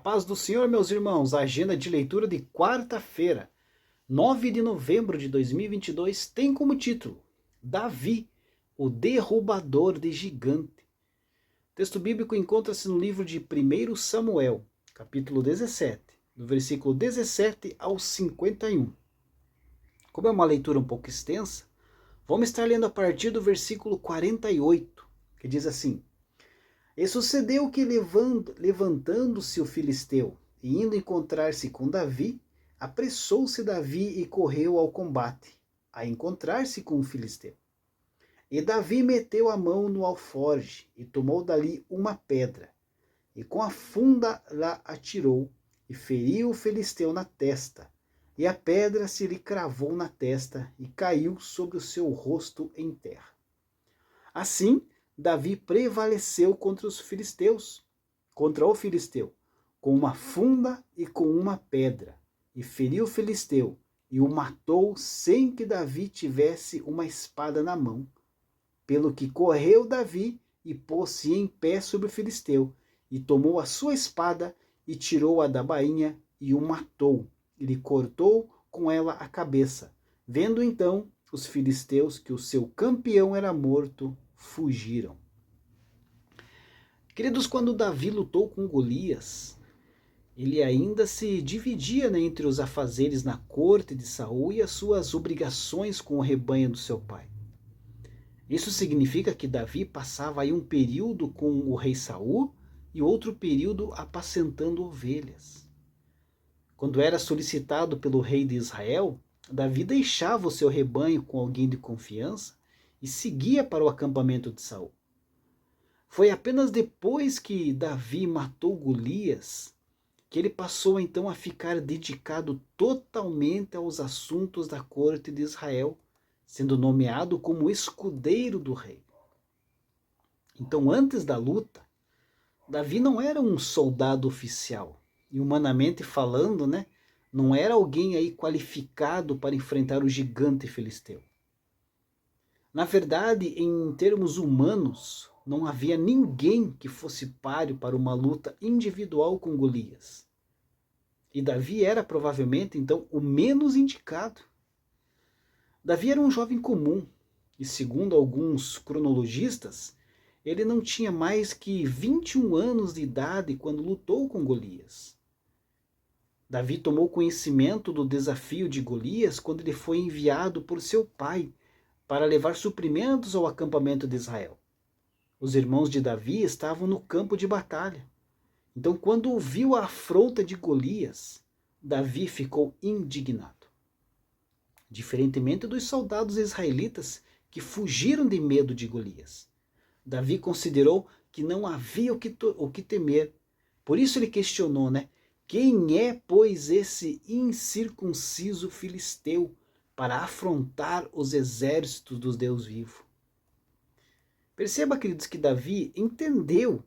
Paz do Senhor, meus irmãos, a agenda de leitura de quarta-feira, 9 de novembro de 2022, tem como título Davi, o derrubador de gigante. O texto bíblico encontra-se no livro de 1 Samuel, capítulo 17, do versículo 17 ao 51. Como é uma leitura um pouco extensa, vamos estar lendo a partir do versículo 48, que diz assim: E sucedeu que, levantando-se o filisteu e indo encontrar-se com Davi, apressou-se Davi e correu ao combate, a encontrar-se com o filisteu. E Davi meteu a mão no alforje e tomou dali uma pedra, e com a funda lá atirou, e feriu o filisteu na testa. E a pedra se lhe cravou na testa e caiu sobre o seu rosto em terra. Assim, Davi prevaleceu contra o filisteu, com uma funda e com uma pedra, e feriu o filisteu, e o matou sem que Davi tivesse uma espada na mão. Pelo que correu Davi e pôs-se em pé sobre o filisteu, e tomou a sua espada, e tirou-a da bainha, e o matou, e lhe cortou com ela a cabeça. Vendo então os filisteus que o seu campeão era morto, fugiram. Queridos, quando Davi lutou com Golias, ele ainda se dividia, entre os afazeres na corte de Saul e as suas obrigações com o rebanho do seu pai. Isso significa que Davi passava aí um período com o rei Saul e outro período apacentando ovelhas. Quando era solicitado pelo rei de Israel, Davi deixava o seu rebanho com alguém de confiança e seguia para o acampamento de Saul. Foi apenas depois que Davi matou Golias que ele passou então a ficar dedicado totalmente aos assuntos da corte de Israel, sendo nomeado como escudeiro do rei. Então, antes da luta, Davi não era um soldado oficial, e humanamente falando, não era alguém aí qualificado para enfrentar o gigante filisteu. Na verdade, em termos humanos, não havia ninguém que fosse páreo para uma luta individual com Golias. E Davi era provavelmente, então, o menos indicado. Davi era um jovem comum, e segundo alguns cronologistas, ele não tinha mais que 21 anos de idade quando lutou com Golias. Davi tomou conhecimento do desafio de Golias quando ele foi enviado por seu pai para levar suprimentos ao acampamento de Israel. Os irmãos de Davi estavam no campo de batalha. Então, quando ouviu a afronta de Golias, Davi ficou indignado. Diferentemente dos soldados israelitas que fugiram de medo de Golias, Davi considerou que não havia o que temer. Por isso ele questionou, quem é, pois, esse incircunciso filisteu para afrontar os exércitos do Deus vivo? Perceba, queridos, que Davi entendeu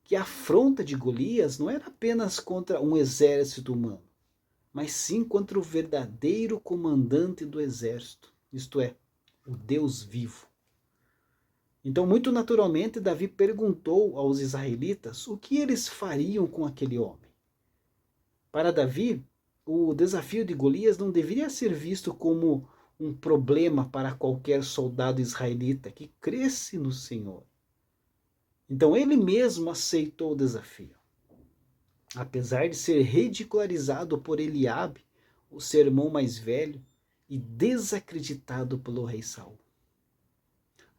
que a afronta de Golias não era apenas contra um exército humano, mas sim contra o verdadeiro comandante do exército, isto é, o Deus vivo. Então, muito naturalmente, Davi perguntou aos israelitas o que eles fariam com aquele homem. Para Davi, o desafio de Golias não deveria ser visto como um problema para qualquer soldado israelita que cresce no Senhor. Então ele mesmo aceitou o desafio. Apesar de ser ridicularizado por Eliabe, o seu irmão mais velho, e desacreditado pelo rei Saul.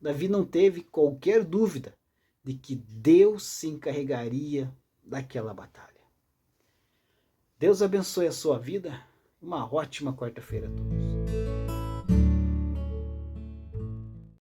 Davi não teve qualquer dúvida de que Deus se encarregaria daquela batalha. Deus abençoe a sua vida. Uma ótima quarta-feira a todos.